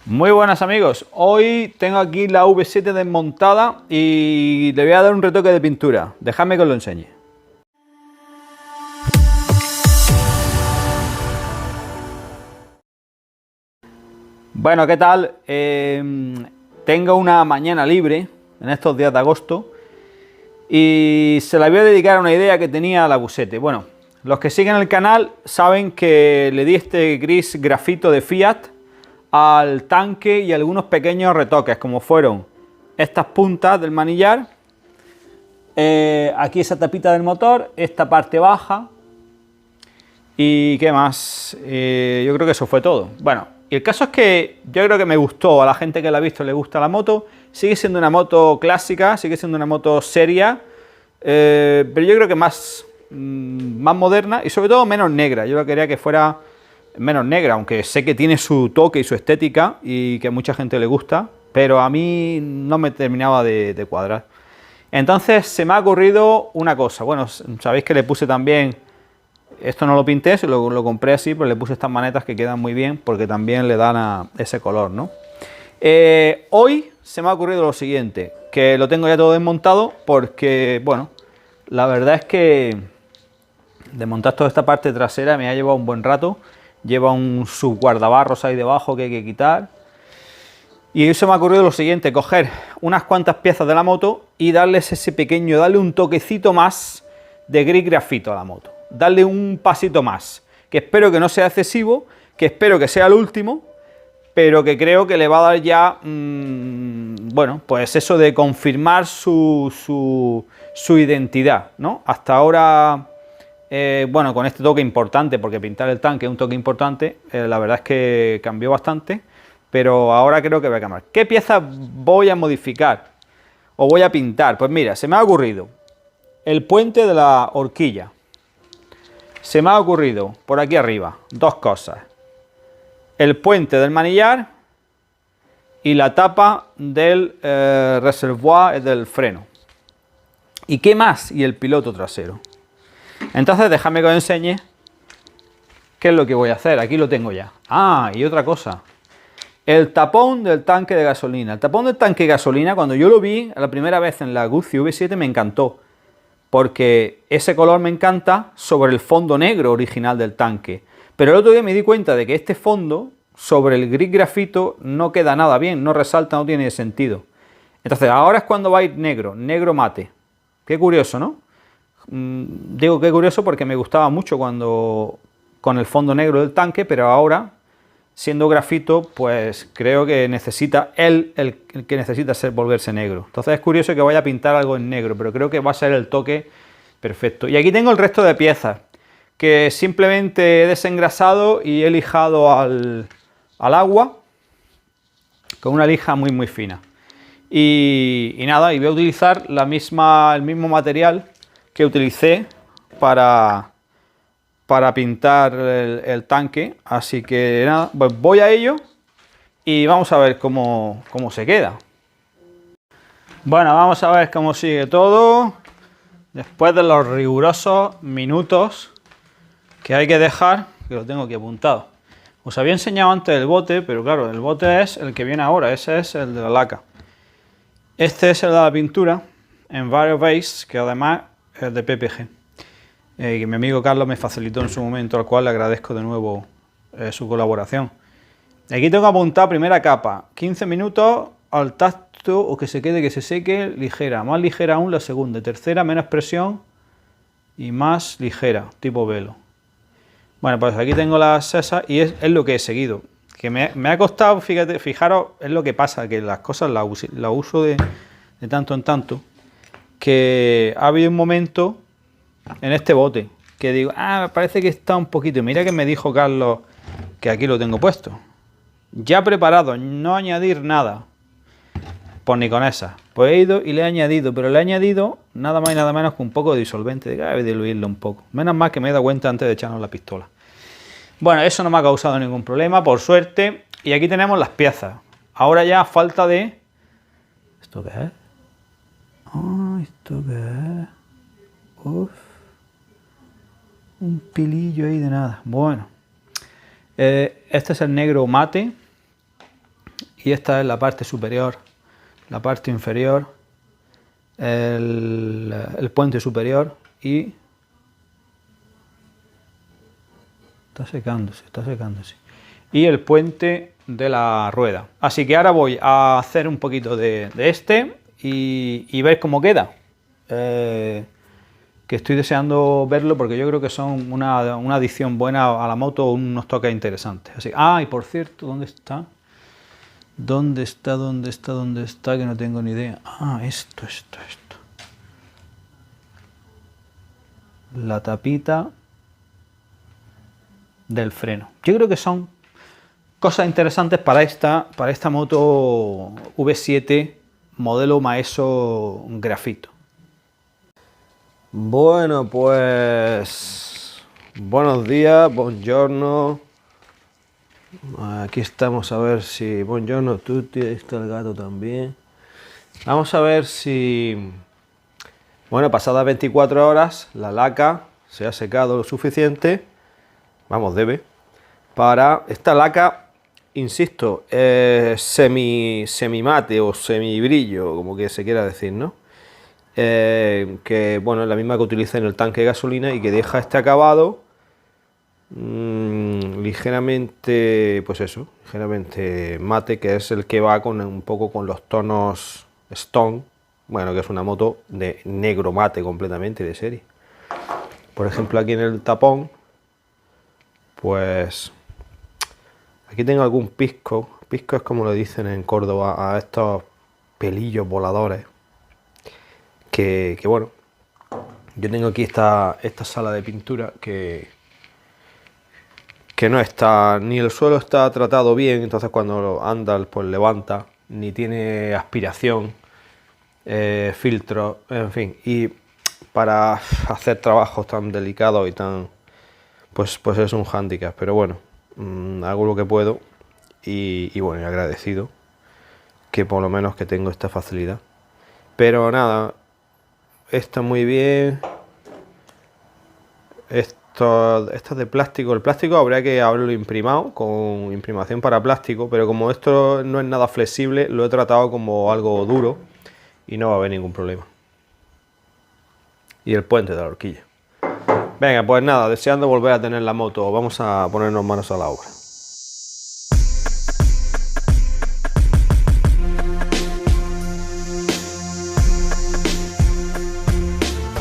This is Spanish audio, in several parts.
Muy buenas amigos, hoy tengo aquí la V7 desmontada y le voy a dar un retoque de pintura. Dejadme que os lo enseñe. Bueno, ¿qué tal? Tengo una mañana libre en estos días de agosto y se la voy a dedicar a una idea que tenía la V7. Bueno, los que siguen el canal saben que le di este gris grafito de Fiat al tanque y algunos pequeños retoques, como fueron estas puntas del manillar, aquí esa tapita del motor, esta parte baja y qué más. Yo creo que eso fue todo. Bueno, y el caso es que yo creo que me gustó, a la gente que la ha visto le gusta la moto. Sigue siendo una moto clásica, sigue siendo una moto seria, pero yo creo que más moderna y sobre todo menos negra. Yo quería que fuera menos negra, aunque sé que tiene su toque y su estética y que a mucha gente le gusta, pero a mí no me terminaba de cuadrar. Entonces se me ha ocurrido una cosa. Bueno, sabéis que le puse también, esto no lo pinté, lo compré así, pero le puse estas manetas que quedan muy bien porque también le dan a ese color, ¿no? Hoy se me ha ocurrido lo siguiente, que lo tengo ya todo desmontado porque, bueno, la verdad es que desmontar toda esta parte trasera me ha llevado un buen rato. Lleva un subguardabarros ahí debajo que hay que quitar. Y hoy se me ha ocurrido lo siguiente, coger unas cuantas piezas de la moto y darles ese pequeño, darle un toquecito más de gris grafito a la moto. Darle un pasito más, que espero que no sea excesivo, que espero que sea el último, pero que creo que le va a dar ya, bueno, pues eso de confirmar su identidad, ¿no? Hasta ahora, bueno, con este toque importante, porque pintar el tanque es un toque importante, la verdad es que cambió bastante, pero ahora creo que va a cambiar. ¿Qué piezas voy a modificar o voy a pintar? Pues mira, se me ha ocurrido el puente de la horquilla. Se me ha ocurrido por aquí arriba dos cosas: el puente del manillar y la tapa del reservoir del freno. ¿Y qué más? Y el piloto trasero. Entonces déjame que os enseñe qué es lo que voy a hacer. Aquí lo tengo ya. Ah, y otra cosa. El tapón del tanque de gasolina. El tapón del tanque de gasolina, cuando yo lo vi la primera vez en la Guzzi V7, me encantó. Porque ese color me encanta sobre el fondo negro original del tanque. Pero el otro día me di cuenta de que este fondo, sobre el gris grafito, no queda nada bien, no resalta, no tiene sentido. Entonces ahora es cuando va a ir negro, negro mate. Qué curioso, ¿no? Digo qué curioso porque me gustaba mucho cuando con el fondo negro del tanque, pero ahora, siendo grafito, pues creo que necesita el que necesita volverse negro. Entonces es curioso que vaya a pintar algo en negro, pero creo que va a ser el toque perfecto. Y aquí tengo el resto de piezas, que simplemente he desengrasado y he lijado al agua con una lija muy fina. Y nada, y voy a utilizar el mismo material que utilicé para pintar el tanque, así que nada, pues voy a ello y vamos a ver cómo se queda. Bueno, vamos a ver cómo sigue todo después de los rigurosos minutos que hay que dejar, que lo tengo aquí apuntado. Os había enseñado antes el bote, pero claro, el bote es el que viene ahora, ese es el de la laca. Este es el de la pintura en varios base, que además es de PPG. Que mi amigo Carlos me facilitó en su momento, al cual le agradezco de nuevo su colaboración. Aquí tengo apuntado primera capa, 15 minutos al tacto o que se quede, que se seque, ligera. Más ligera aún la segunda, tercera menos presión y más ligera, tipo velo. Bueno, pues aquí tengo las esas y es lo que he seguido. Que me ha costado, fíjate, fijaros, es lo que pasa, que las cosas las uso de tanto en tanto, que ha habido un momento en este bote que digo, me parece que está un poquito, mira que me dijo Carlos que aquí lo tengo puesto, ya preparado, no añadir nada, pues ni con esa, pues he ido y le he añadido, pero le he añadido nada más y nada menos que un poco de disolvente, de diluirlo un poco, menos mal que me he dado cuenta antes de echarnos la pistola. Bueno, eso no me ha causado ningún problema, por suerte. Y aquí tenemos las piezas. Ahora ya falta de... ¿Esto qué es? ¿Esto qué es? Uf. Un pilillo ahí de nada. Bueno. Este es el negro mate. y esta es la parte superior, la parte inferior, el puente superior y está secándose, y el puente de la rueda. Así que ahora voy a hacer un poquito de este y ver cómo queda. Que estoy deseando verlo porque yo creo que son una adición buena a la moto, unos toques interesantes. Así, y por cierto, ¿dónde está? ¿Dónde está? Que no tengo ni idea. Esto. La tapita del freno. Yo creo que son cosas interesantes para esta moto V7 modelo Maeso Grafito. Bueno, pues buenos días, buongiorno. Aquí estamos a ver si buongiorno tutti, ahí está el gato también. Vamos a ver si, bueno, pasadas 24 horas la laca se ha secado lo suficiente, vamos, debe, para esta laca, insisto, semi mate o semi brillo, como que se quiera decir, ¿no? Que bueno, es la misma que utilicé en el tanque de gasolina y que deja este acabado ligeramente, pues eso, ligeramente mate, que es el que va con un poco con los tonos Stone, bueno, que es una moto de negro mate completamente de serie. Por ejemplo, aquí en el tapón, pues aquí tengo algún pisco es como lo dicen en Córdoba a estos pelillos voladores. Que bueno, yo tengo aquí esta sala de pintura que no está, ni el suelo está tratado bien, entonces cuando andas pues levanta, ni tiene aspiración, filtros, en fin, y para hacer trabajos tan delicados y tan, pues es un hándicap, pero bueno, hago lo que puedo y bueno, y agradecido que por lo menos que tengo esta facilidad, pero nada. Está muy bien. Esto es de plástico. El plástico habría que haberlo imprimado con imprimación para plástico, pero como esto no es nada flexible, lo he tratado como algo duro y no va a haber ningún problema. Y el puente de la horquilla. Venga, pues nada, deseando volver a tener la moto, vamos a ponernos manos a la obra.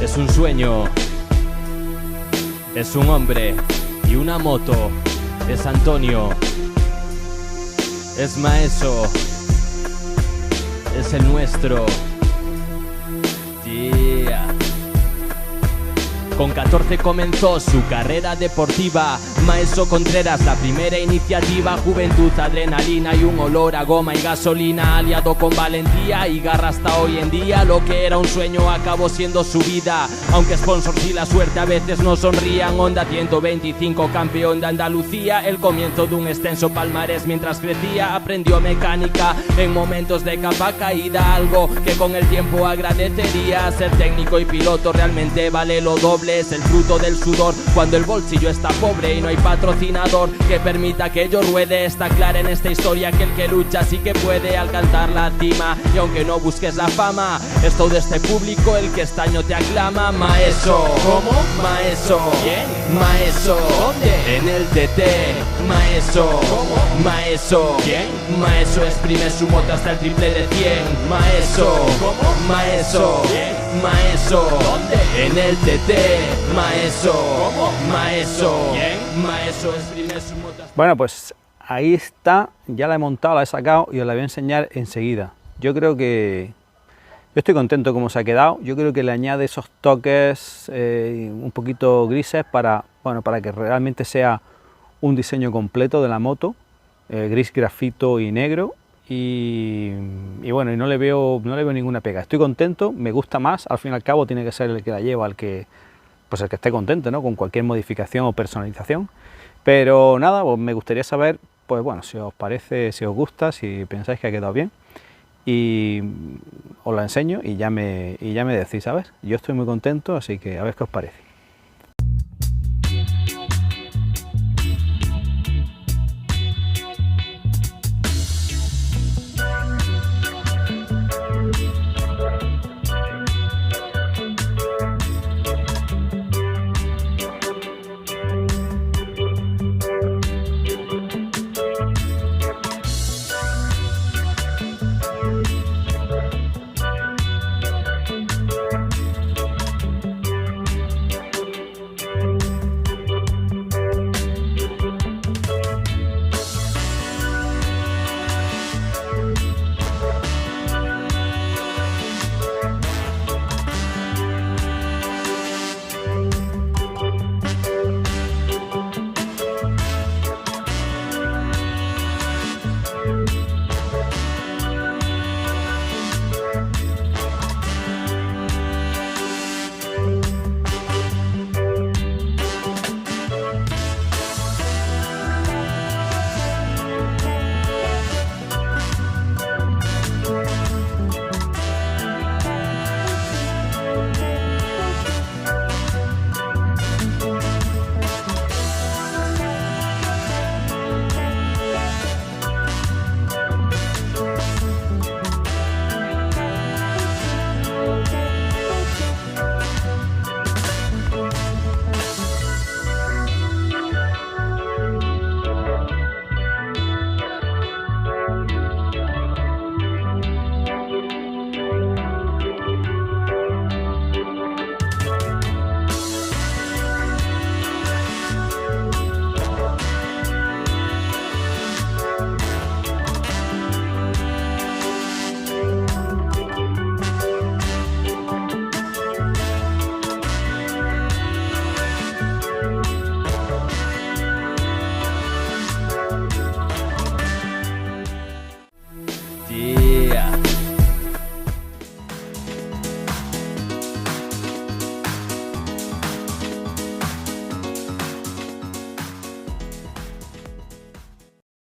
Es un sueño, es un hombre y una moto, es Antonio, es Maeso, es el nuestro, yeah. Con 14 comenzó su carrera deportiva, Maeso Contreras, la primera iniciativa, juventud, adrenalina y un olor a goma y gasolina, aliado con valentía y garra hasta hoy en día, lo que era un sueño acabó siendo su vida, aunque sponsors y la suerte a veces no sonrían, Honda 125, campeón de Andalucía, el comienzo de un extenso palmarés mientras crecía, aprendió mecánica en momentos de capa caída, algo que con el tiempo agradecería, ser técnico y piloto realmente vale lo doble, es el fruto del sudor cuando el bolsillo está pobre y no hay patrocinador que permita que yo ruede. Está clara en esta historia que el que lucha sí que puede alcanzar la cima, y aunque no busques la fama, es todo este público el que este año te aclama. Maeso, ¿cómo? Maeso, ¿quién? Maeso, ¿dónde? En el TT. Maeso, ¿cómo? Maeso, ¿quién? Maeso exprime su moto hasta el triple de 100. Maeso, ¿cómo? Maeso, ¿quién? Maeso, ¿dónde? En el TT. Maeso, ¿cómo? Maeso, ¿quién? Maeso exprime su moto hasta... Bueno, pues ahí está, ya la he montado, la he sacado y os la voy a enseñar enseguida. Yo estoy contento como se ha quedado. Yo creo que le añade esos toques un poquito grises para que realmente sea un diseño completo de la moto, gris, grafito y negro. Y bueno, y no le veo ninguna pega. Estoy contento, me gusta más. Al fin y al cabo tiene que ser el que la lleva, el que esté contento, ¿no? Con cualquier modificación o personalización. Pero nada, pues me gustaría saber, pues bueno, si os parece, si os gusta, si pensáis que ha quedado bien. Y os la enseño y ya me decís, ¿sabes? Yo estoy muy contento, así que a ver qué os parece. Yeah.